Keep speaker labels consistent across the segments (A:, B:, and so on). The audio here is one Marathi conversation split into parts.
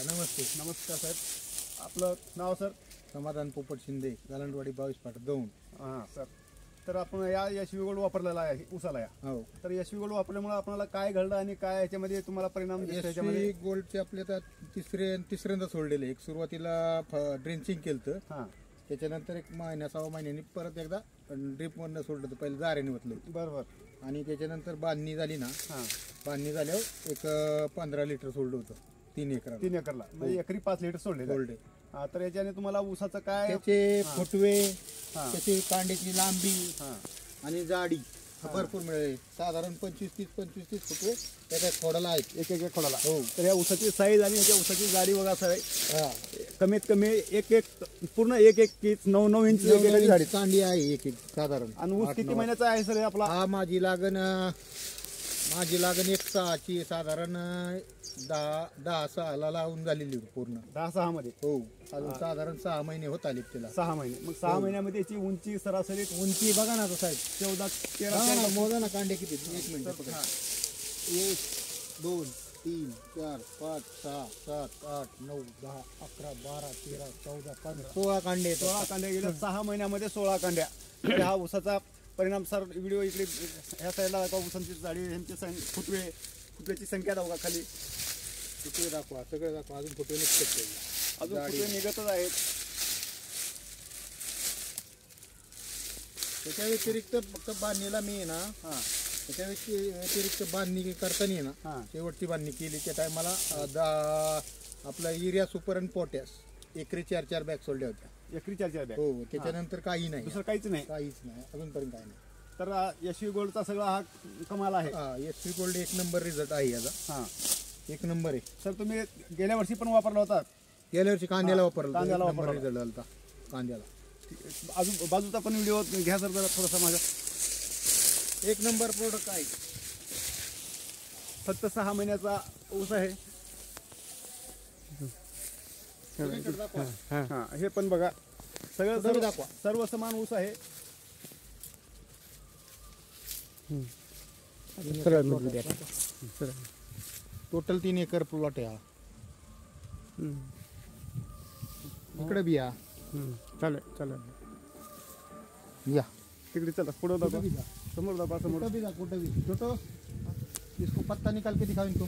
A: नमस्ते. नमस्कार साहेब. आपलं नाव सर?
B: समाधान पोपट शिंदे, गालंडवाडी 22 फाटा दौंड.
A: हां सर. तर आपण या यशवी गोल्ड वापरलेला आहे उसाला या.
B: हो.
A: तर यशवी गोल्ड वापरल्यामुळे आपल्याला काय घडलं आणि काय याच्यामध्ये तुम्हाला परिणाम दिसतो याच्यामध्ये?
B: यशवी गोल्डचे आपले आता तिसऱ्यांदा सोडलेले. एक सुरुवातीला ड्रेंचिंग केलं.
A: हां.
B: त्याच्यानंतर एक सव्वा महिन्यानी परत एकदा ड्रिप मधनं सोडलं होतं. पहिले दाऱ्याने ओतलं.
A: बरोबर.
B: आणि त्याच्यानंतर बांधणी झाली ना.
A: हां.
B: बांधणी झाल्यावर एक 15 लिटर सोडलं होतं 3 एकरला.
A: म्हणजे एकरी 5 लिटर सोडले. तर याच्याने तुम्हाला ऊसाचं काय
B: त्याचे फुटवे, त्याची कांड्याची लांबी आणि जाडी भरपूर मिळेल. साधारण 25-30 फुटवे एका खोडाला आहेत.
A: एक खोडाला.
B: हो.
A: तर या ऊसाची साईज आणि याच्या ऊसाची जाडी बघा साहेब, कमीत कमी पूर्ण एक कीच 9 इंच
B: झाडी कांडी आहे एक साधारण.
A: आणि ऊस किती महिन्याचा आहे सर आपला?
B: हा माझी लागण 1 6ची साधारण 10-6ला लावून झालेली पूर्ण.
A: 10-6 मध्ये.
B: हो. अजून साधारण 6 महिने होत आले त्याला.
A: 6 महिने. मग 6 महिन्यामध्ये याची उंची सरासरी
B: उंची बघा ना साहेब.
A: 14-13
B: मोजा ना कांडे किती. 1 मिनिट. 1 2 3 4 5 6 7 8 9 10 11 12 13 14 15 16 कांडे.
A: 16 कांड्या गेल्या 6 महिन्यामध्ये 16 कांड्या. म्हणजे हा ऊसाचा परिणाम सर. व्हिडिओ इकडे ह्या साईडला दाखवा. ऊसांची जाडी, ह्यांचे फुटव्याची संख्या दाखवा खाली.
B: फुटवे दाखवा, सगळे दाखवा. अजून फुटवे निघतात.
A: अजून फुटवे निघतच आहेत.
B: त्याच्या व्यतिरिक्त फक्त बांधणीला मी ना. त्याच्या व्यतिरिक्त बांधणी करताना ना शेवटची बांधणी केली त्या टायमाला आपला युरिया सुपर आणि पोटॅश एकरी 4 बॅग सोडल्या होत्या.
A: एकरी 4 बॅग.
B: हो. त्याच्यानंतर काही नाही,
A: दुसरं काहीच नाही.
B: अजूनपर्यंत काही नाही.
A: तर यशवी गोल्डचा सगळा हा कमाल आहे.
B: यशवी गोल्ड 1 नंबर रिझल्ट आहे याचा. 1 नंबर आहे
A: सर. तुम्ही गेल्या वर्षी पण वापरला होता?
B: गेल्या वर्षी कांद्याला वापरला. रिझल्ट आला कांद्याला.
A: अजून बाजूचा पण व्हिडिओ घ्या सर जरा थोडासा माझा.
B: 1 नंबर प्रोडक्ट आहे.
A: फक्त 6 महिन्याचा ऊस आहे. हे पण बघा सगळं
B: दाखवा.
A: सर्व समान ऊस आहे.
B: टोटल 3 एकर प्लॉट आहे हा. इकडे बी या.
A: चालेल
B: या
A: तिकडे. चला पुढे दाखवा. समोर दाखवा. समोर
B: कुठं भी छोटो इसको पत्ता निकाल के दिखाओ. इनको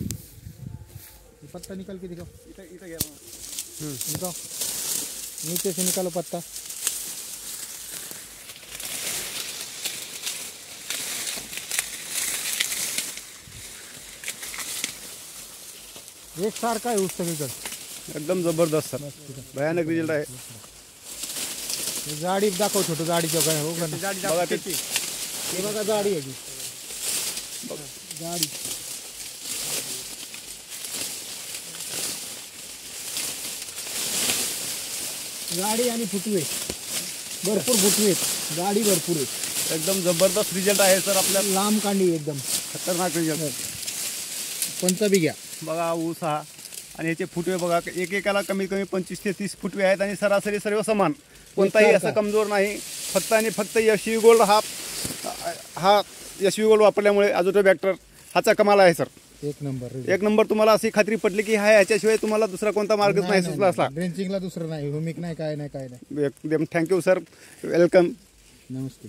B: पत्ता निकाल के दिखाओ.
A: इथं घ्या.
B: निकालो, नीचे से निकालो पत्ता. एक सारखा आहे ऊस सगळीकडे.
A: एकदम जबरदस्त सर. भयानक रिझल्ट आहे.
B: जाडी दाखव. छोटं जाडीच्या काय हो.
A: बघा त्याची.
B: हे बघा जाडी आहे. जाडी गाडी आणि फुटवे भरपूर. फुटवे गाडी भरपूर आहे.
A: एकदम जबरदस्त रिझल्ट आहे सर. आपल्या
B: लांब कांडी एकदम
A: खतरनाक रिझल्ट.
B: कोणता बी घ्या.
A: बघा ऊस हा. आणि याचे फुटवे बघा. एकेकाला कमीत कमी 25 ते 30 फुटवे आहेत. आणि सरासरी सर्व समान. कोणताही असं कमजोर नाही. फक्त आणि फक्त यशवी गोल्ड हा यशवी गोल्ड वापरल्यामुळे अझोटोबॅक्टर हाचा कमाल आहे सर.
B: 1
A: नंबर. तुम्हाला अशी खात्री पडली की हा याच्याशिवाय तुम्हाला दुसरा कोणता मार्गच नाही सुचला असला.
B: ड्रेंचिंगला दुसरं नाही, हुमिक नाही, काय नाही.
A: एकदम थँक्यू सर. वेलकम.
B: नमस्ते.